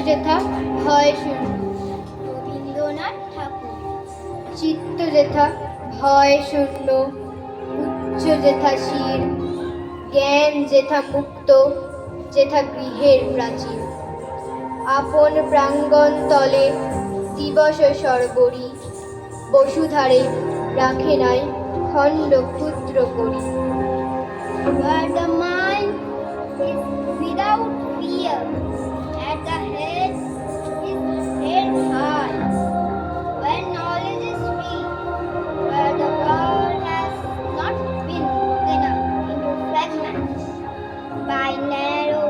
যেথা ভয় শূন্য। রবীন্দ্রনাথ ঠাকুর। চিত্ত যেথা ভয় শূন্য, উচ্চ যেথা শির, জ্ঞান যেথা মুক্ত, যেথা গৃহের প্রাচীর। আপন প্রাঙ্গণ তলে দিবস সর্বরি, বসুধারে রাখে নাই খণ্ড ক্ষুদ্র করি। Where the mind is without fear, at the head is held high, where knowledge is free, where the world has not been broken up into fragments by narrow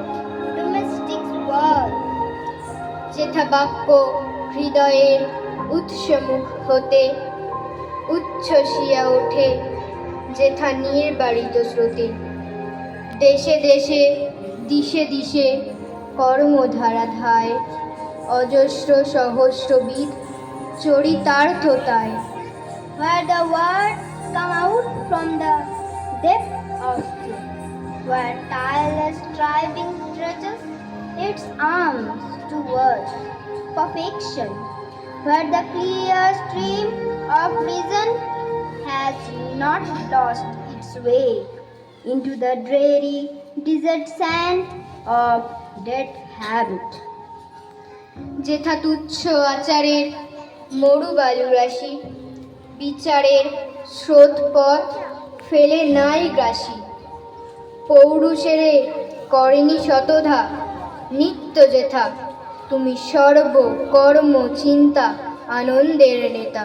domestic walls. যেথা বাক্য হৃদয়ের উৎসমুখ হতে উচ্ছ্বসিয়া ওঠে, যেথা নির্বারিত স্রোতে। দেশে দেশে দিশে দিশে কর্মধারা ধায়, অজস্র সহস্রবিধ চরিতার্থতায়। Where the words come out from the depth of truth, where tireless striving stretches its arms towards perfection, where the clear stream of reason has not lost its way into the dreary desert sand of dead habit. যেথা তুচ্ছ আচারের মরু বালুরাশি, বিচারের স্রোতপথ ফেলে নাই গ্রাসী। পৌরুষেরে করেনি শতধা, নিত্য যেথা তুমি সর্ব কর্ম চিন্তা আনন্দের নেতা।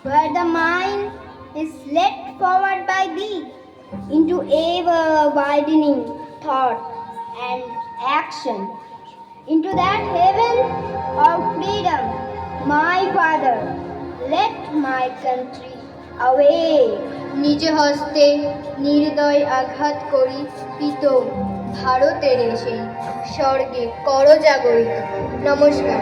Where the mind is led forward by thee into ever widening thought and action, into that heaven of freedom, my Father, let my country awake. নিজ হস্তে নির্দয় আঘাত করি পিত ভারতের সেই স্বর্গে করজাগরিত। নমস্কার।